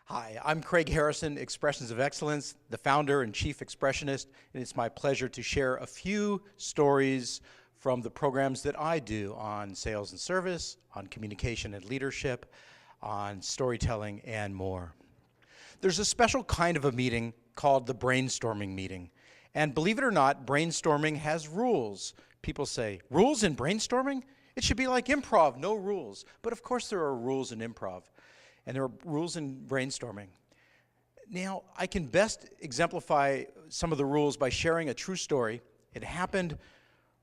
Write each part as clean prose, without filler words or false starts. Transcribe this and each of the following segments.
Hi, I'm Craig Harrison, Expressions of Excellence, the founder and chief expressionist, and it's my pleasure to share a few stories from the programs that I do on sales and service, on communication and leadership, on storytelling, and more. There's a special kind of a meeting called the brainstorming meeting. And believe it or not, brainstorming has rules. People say, rules in brainstorming? It should be like improv, no rules. But of course there are rules in improv. And there are rules in brainstorming. Now, I can best exemplify some of the rules by sharing a true story. It happened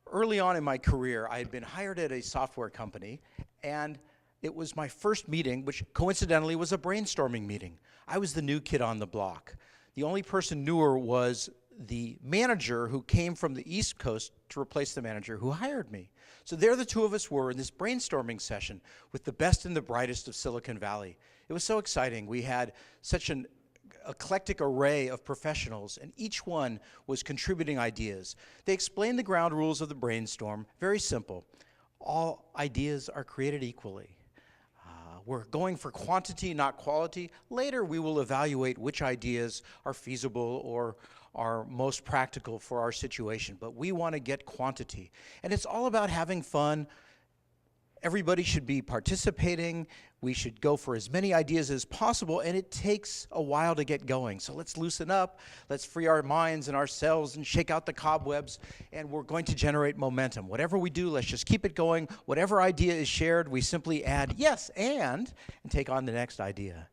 early on in my career. I had been hired at a software company, and it was my first meeting, which coincidentally was a brainstorming meeting. I was the new kid on the block. The only person newer was the manager who came from the East Coast to replace the manager who hired me. So there the two of us were in this brainstorming session with the best and the brightest of Silicon Valley. It was so exciting. We had such an eclectic array of professionals, and each one was contributing ideas. They explained the ground rules of the brainstorm, very simple. All ideas are created equally. We're going for quantity, not quality. Later, we will evaluate which ideas are feasible or are most practical for our situation, but we want to get quantity. And it's all about having fun. Everybody should be participating. We should go for as many ideas as possible, and it takes a while to get going. So let's loosen up, let's free our minds and ourselves and shake out the cobwebs, and we're going to generate momentum. Whatever we do, let's just keep it going. Whatever idea is shared, we simply add yes, and take on the next idea.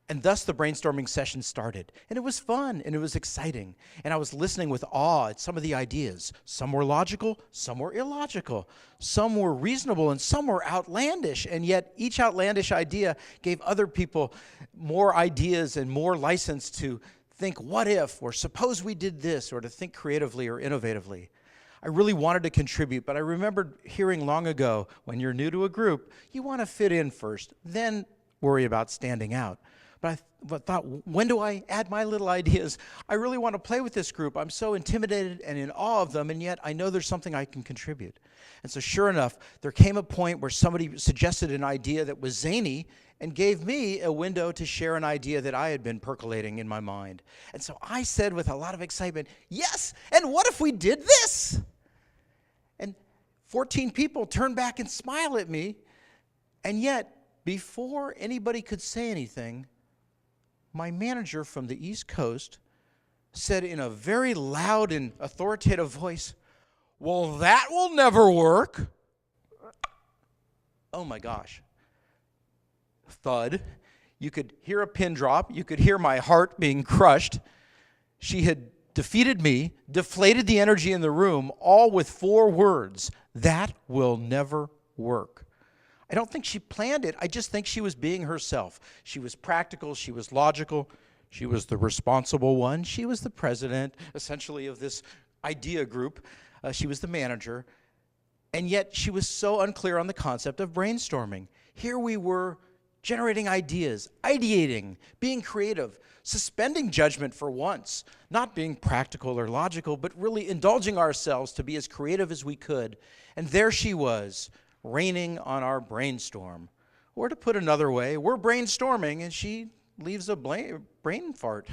And thus the brainstorming session started. And it was fun, and it was exciting. And I was listening with awe at some of the ideas. Some were logical, some were illogical. Some were reasonable, and some were outlandish. And yet each outlandish idea gave other people more ideas and more license to think, what if, or suppose we did this, or to think creatively or innovatively. I really wanted to contribute, but I remembered hearing long ago, when you're new to a group, you want to fit in first, then worry about standing out. But I thought, when do I add my little ideas? I really want to play with this group. I'm so intimidated and in awe of them, and yet I know there's something I can contribute. And so sure enough, there came a point where somebody suggested an idea that was zany and gave me a window to share an idea that I had been percolating in my mind. And so I said with a lot of excitement, yes, and what if we did this? And 14 people turned back and smiled at me, and yet before anybody could say anything, my manager from the East Coast said in a very loud and authoritative voice, well, that will never work. Oh my gosh. Thud. You could hear a pin drop. You could hear my heart being crushed. She had defeated me, deflated the energy in the room, all with 4 words. That will never work. I don't think she planned it. I just think she was being herself. She was practical. She was logical. She was the responsible one. She was the president, essentially, of this idea group. She was the manager. And yet she was so unclear on the concept of brainstorming. Here we were generating ideas, ideating, being creative, suspending judgment for once, not being practical or logical, but really indulging ourselves to be as creative as we could. And there she was, raining on our brainstorm. Or to put another way, we're brainstorming and she leaves a brain fart.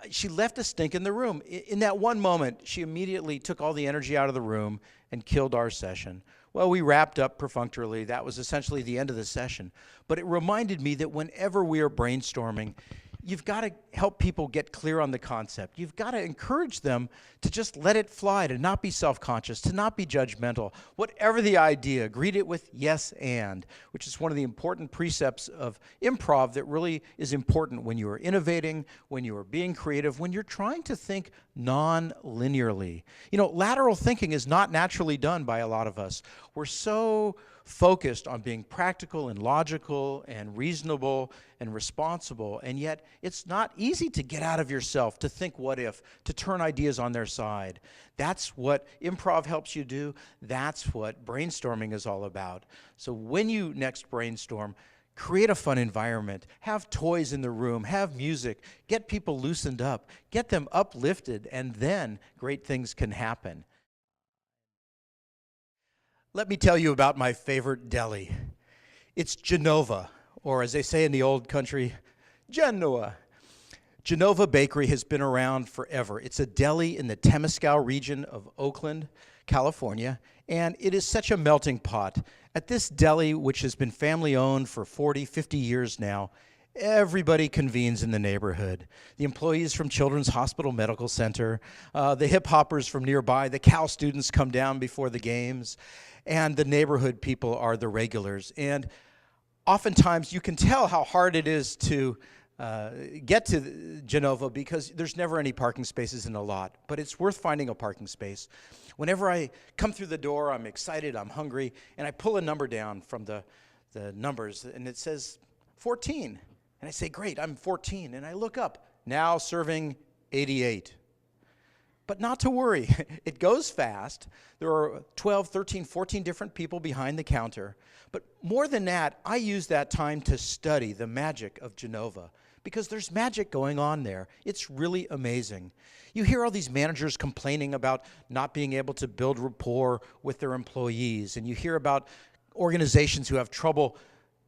She left a stink in the room. In that one moment, she immediately took all the energy out of the room and killed our session. Well, we wrapped up perfunctorily. That was essentially the end of the session. But it reminded me that whenever we are brainstorming, you've got to help people get clear on the concept. You've got to encourage them to just let it fly, to not be self-conscious, to not be judgmental. Whatever the idea, greet it with yes and, which is one of the important precepts of improv that really is important when you are innovating, when you are being creative, when you're trying to think non-linearly. You know, lateral thinking is not naturally done by a lot of us. We're so focused on being practical and logical and reasonable and responsible, and yet it's not easy to get out of yourself, to think what if, to turn ideas on their side. That's what improv helps you do. That's what brainstorming is all about. So when you next brainstorm, create a fun environment, have toys in the room, have music, get people loosened up, get them uplifted, and then great things can happen. Let me tell you about my favorite deli. It's Genova, or as they say in the old country, Genoa. Genova Bakery has been around forever. It's a deli in the Temescal region of Oakland, California, and it is such a melting pot. At this deli, which has been family owned for 40, 50 years now, everybody convenes in the neighborhood. The employees from Children's Hospital Medical Center, the hip hoppers from nearby, the Cal students come down before the games, and the neighborhood people are the regulars. And oftentimes you can tell how hard it is to get to Genova because there's never any parking spaces in the lot, but it's worth finding a parking space. Whenever I come through the door, I'm excited, I'm hungry, and I pull a number down from the numbers, and it says 14. And I say, great, I'm 14, and I look up, now serving 88. But not to worry, it goes fast. There are 12, 13, 14 different people behind the counter. But more than that, I use that time to study the magic of Genova because there's magic going on there. It's really amazing. You hear all these managers complaining about not being able to build rapport with their employees, and you hear about organizations who have trouble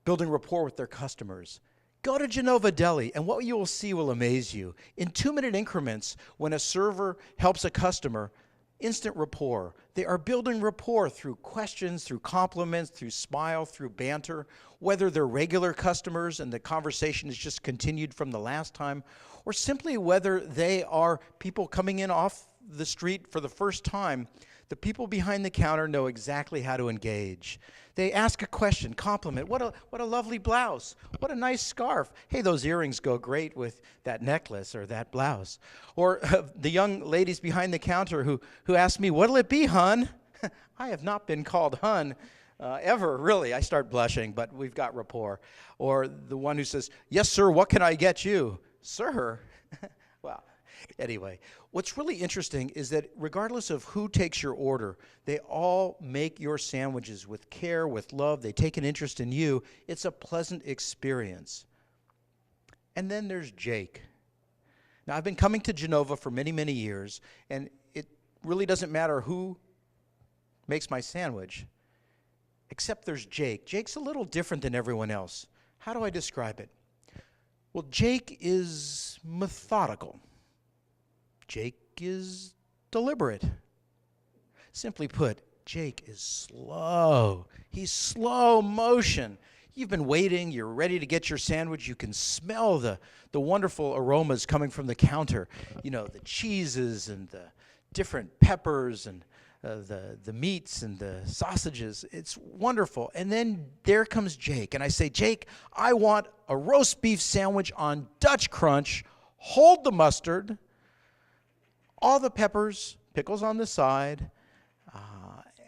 building rapport with their customers. Go to Genova Deli, and what you will see will amaze you. In 2-minute increments, when a server helps a customer, instant rapport. They are building rapport through questions, through compliments, through smile, through banter, whether they're regular customers and the conversation is just continued from the last time, or simply whether they are people coming in off the street for the first time. The people behind the counter know exactly how to engage. They ask a question, compliment. What a lovely blouse. What a nice scarf. Hey, those earrings go great with that necklace or that blouse. Or the young ladies behind the counter who ask me, what'll it be, hun? I have not been called hun ever, really. I start blushing, but we've got rapport. Or the one who says, yes, sir, what can I get you? Sir? Well, anyway, what's really interesting is that regardless of who takes your order, they all make your sandwiches with care, with love. They take an interest in you. It's a pleasant experience. And then there's Jake. Now, I've been coming to Genova for many, many years, and it really doesn't matter who makes my sandwich, except there's Jake. Jake's a little different than everyone else. How do I describe it? Well, Jake is methodical. Jake is deliberate. Simply put, Jake is slow. He's slow motion. You've been waiting, you're ready to get your sandwich, you can smell the wonderful aromas coming from the counter. You know, the cheeses and the different peppers and the meats and the sausages. It's wonderful. And then there comes Jake, and I say, Jake, I want a roast beef sandwich on Dutch Crunch, hold the mustard, all the peppers, pickles on the side,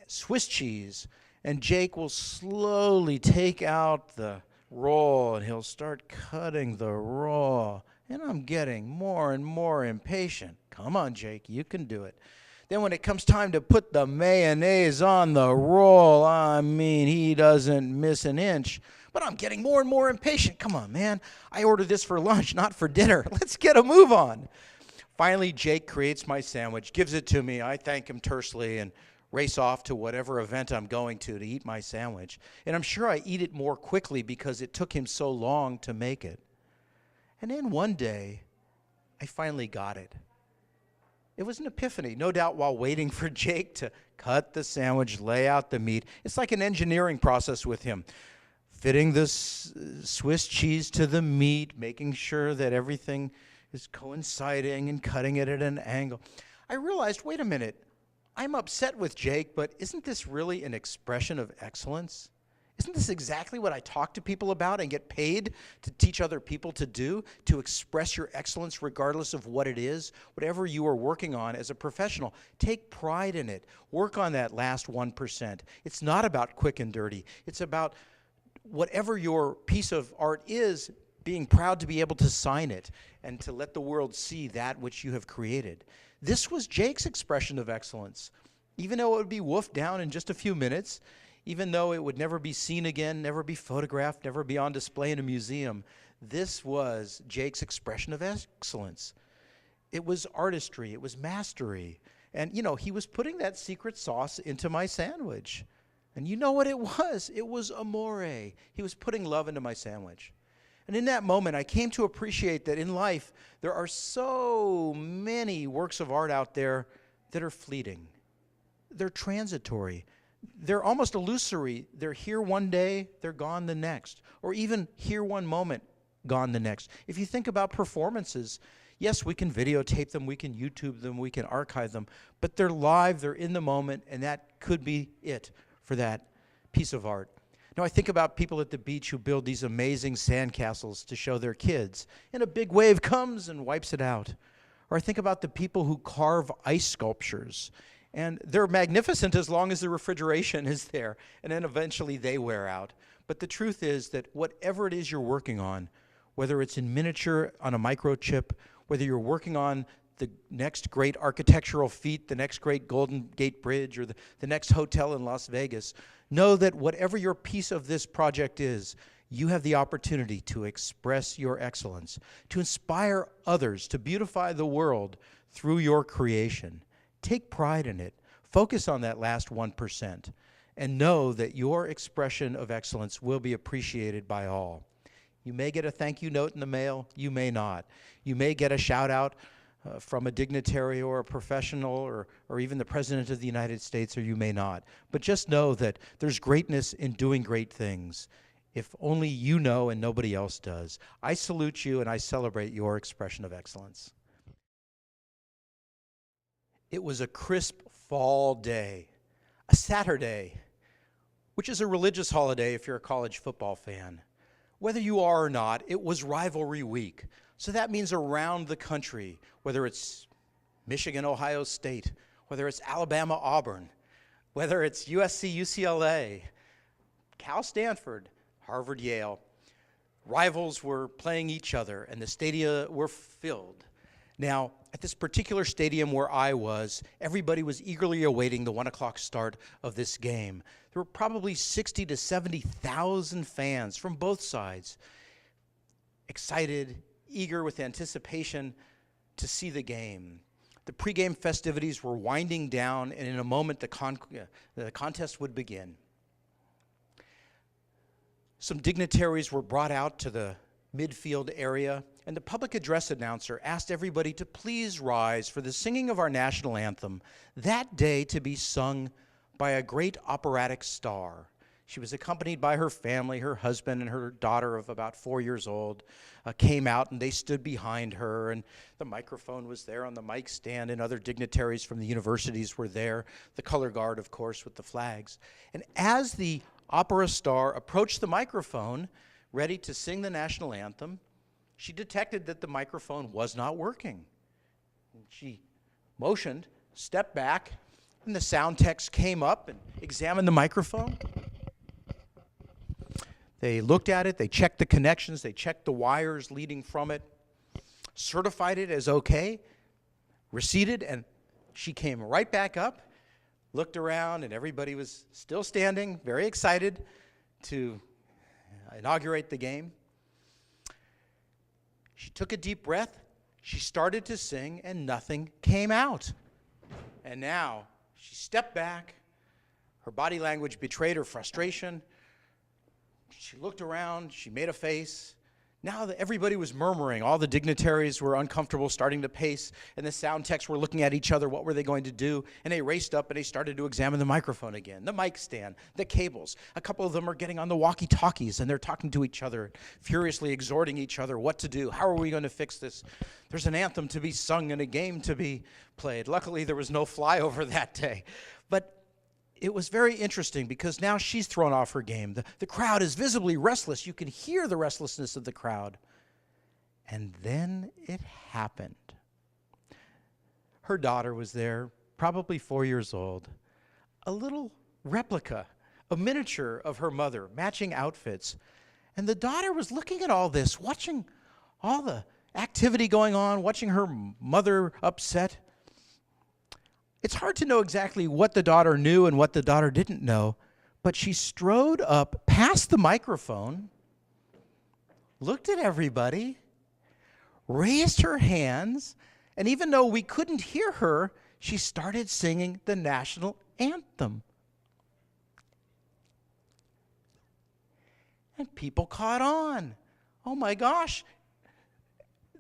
Swiss cheese, and Jake will slowly take out the roll and he'll start cutting the roll. And I'm getting more and more impatient. Come on, Jake, you can do it. Then when it comes time to put the mayonnaise on the roll, I mean, he doesn't miss an inch. But I'm getting more and more impatient. Come on, man. I ordered this for lunch, not for dinner. Let's get a move on. Finally, Jake creates my sandwich, gives it to me. I thank him tersely and race off to whatever event I'm going to eat my sandwich. And I'm sure I eat it more quickly because it took him so long to make it. And then one day, I finally got it. It was an epiphany, no doubt while waiting for Jake to cut the sandwich, lay out the meat. It's like an engineering process with him. Fitting the Swiss cheese to the meat, making sure that everything is coinciding and cutting it at an angle. I realized, wait a minute, I'm upset with Jake, but isn't this really an expression of excellence? Isn't this exactly what I talk to people about and get paid to teach other people to do, to express your excellence regardless of what it is? Whatever you are working on as a professional, take pride in it. Work on that last 1%. It's not about quick and dirty. It's about whatever your piece of art is, being proud to be able to sign it and to let the world see that which you have created. This was Jake's expression of excellence. Even though it would be woofed down in just a few minutes, even though it would never be seen again, never be photographed, never be on display in a museum, this was Jake's expression of excellence. It was artistry, it was mastery. And, you know, he was putting that secret sauce into my sandwich. And you know what it was? It was amore. He was putting love into my sandwich. And in that moment, I came to appreciate that in life, there are so many works of art out there that are fleeting. They're transitory. They're almost illusory. They're here one day, they're gone the next. Or even here one moment, gone the next. If you think about performances, yes, we can videotape them, we can YouTube them, we can archive them, but they're live, they're in the moment, and that could be it for that piece of art. Now, I think about people at the beach who build these amazing sandcastles to show their kids, and a big wave comes and wipes it out. Or I think about the people who carve ice sculptures, and they're magnificent as long as the refrigeration is there, and then eventually they wear out. But the truth is that whatever it is you're working on, whether it's in miniature on a microchip, whether you're working on the next great architectural feat, the next great Golden Gate Bridge, or the next hotel in Las Vegas, know that whatever your piece of this project is, you have the opportunity to express your excellence, to inspire others, to beautify the world through your creation. Take pride in it. Focus on that last 1%, and know that your expression of excellence will be appreciated by all. You may get a thank you note in the mail, you may not. You may get a shout out from a dignitary or a professional or even the President of the United States, or you may not. But just know that there's greatness in doing great things, if only you know and nobody else does. I salute you and I celebrate your expression of excellence. It was a crisp fall day, a Saturday, which is a religious holiday if you're a college football fan. Whether you are or not, it was rivalry week. So that means around the country, whether it's Michigan, Ohio State, whether it's Alabama, Auburn, whether it's USC, UCLA, Cal, Stanford, Harvard, Yale, rivals were playing each other and the stadia were filled. Now, at this particular stadium where I was, everybody was eagerly awaiting the 1 o'clock start of this game. There were probably 60 to 70,000 fans from both sides, excited, eager with anticipation to see the game. The pregame festivities were winding down, and in a moment the contest would begin. Some dignitaries were brought out to the midfield area, and the public address announcer asked everybody to please rise for the singing of our national anthem, that day to be sung by a great operatic star. She was accompanied by her family, her husband and her daughter of about 4 years old came out, and they stood behind her, and the microphone was there on the mic stand, and other dignitaries from the universities were there, the color guard, of course, with the flags. And as the opera star approached the microphone, ready to sing the national anthem, she detected that the microphone was not working. She motioned, stepped back, and the sound techs came up and examined the microphone. They looked at it, they checked the connections, they checked the wires leading from it, certified it as okay, receded, and she came right back up, looked around, and everybody was still standing, very excited to inaugurate the game. She took a deep breath, she started to sing, and nothing came out. And now she stepped back, her body language betrayed her frustration. She looked around, she made a face. Now that everybody was murmuring, all the dignitaries were uncomfortable, starting to pace, and the sound techs were looking at each other, what were they going to do? And they raced up and they started to examine the microphone again, the mic stand, the cables. A couple of them are getting on the walkie-talkies and they're talking to each other, furiously exhorting each other what to do. How are we going to fix this? There's an anthem to be sung and a game to be played. Luckily, there was no flyover that day. But it was very interesting because now she's thrown off her game. The crowd is visibly restless. You can hear the restlessness of the crowd. And then it happened. Her daughter was there, probably 4 years old, a little replica, a miniature of her mother, matching outfits. And the daughter was looking at all this, watching all the activity going on, watching her mother upset. It's hard to know exactly what the daughter knew and what the daughter didn't know, but she strode up past the microphone, looked at everybody, raised her hands, and even though we couldn't hear her, she started singing the national anthem. And people caught on. oh my gosh,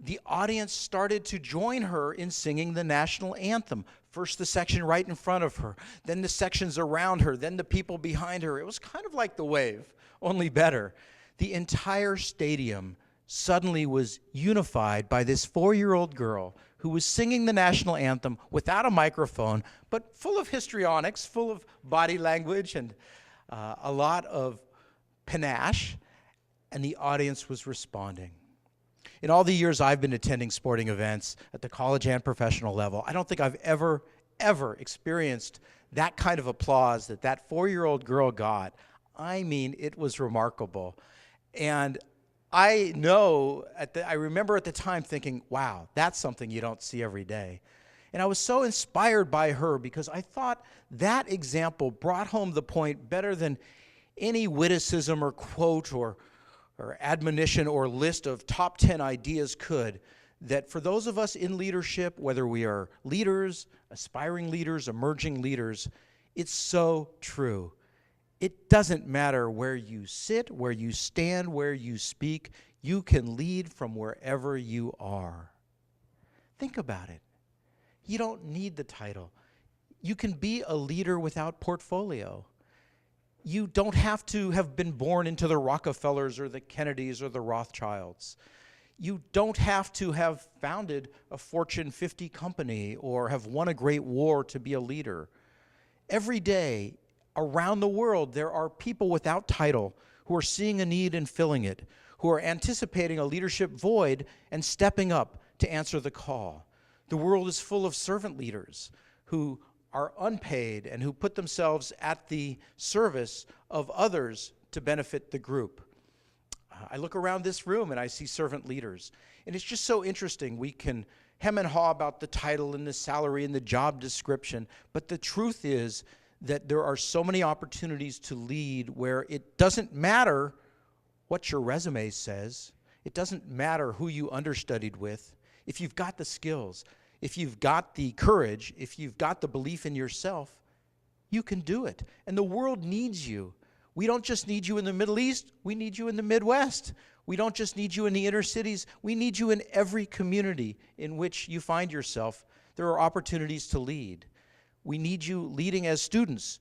the audience started to join her in singing the national anthem. First the section right in front of her, then the sections around her, then the people behind her. It was kind of like the wave, only better. The entire stadium suddenly was unified by this 4-year-old girl who was singing the national anthem without a microphone, but full of histrionics, full of body language and a lot of panache, and the audience was responding. In all the years I've been attending sporting events at the college and professional level, I don't think I've ever experienced that kind of applause that 4-year-old girl got. I mean, it was remarkable. And I remember at the time thinking, wow, that's something you don't see every day. And I was so inspired by her because I thought that example brought home the point better than any witticism or quote or admonition or list of top 10 ideas could, that for those of us in leadership, whether we are leaders, aspiring leaders, emerging leaders, it's so true. It doesn't matter where you sit, where you stand, where you speak. You can lead from wherever you are. Think about it. You don't need the title. You can be a leader without portfolio. You don't have to have been born into the Rockefellers or the Kennedys or the Rothschilds. You don't have to have founded a Fortune 50 company or have won a great war to be a leader. Every day, around the world, there are people without title who are seeing a need and filling it, who are anticipating a leadership void and stepping up to answer the call. The world is full of servant leaders who are unpaid and who put themselves at the service of others to benefit the group. I look around this room and I see servant leaders, and it's just so interesting. We can hem and haw about the title and the salary and the job description, but the truth is that there are so many opportunities to lead where it doesn't matter what your resume says. It doesn't matter who you understudied with. If you've got the skills, if you've got the courage, if you've got the belief in yourself, you can do it. And the world needs you. We don't just need you in the Middle East, we need you in the Midwest. We don't just need you in the inner cities, we need you in every community in which you find yourself. There are opportunities to lead. We need you leading as students.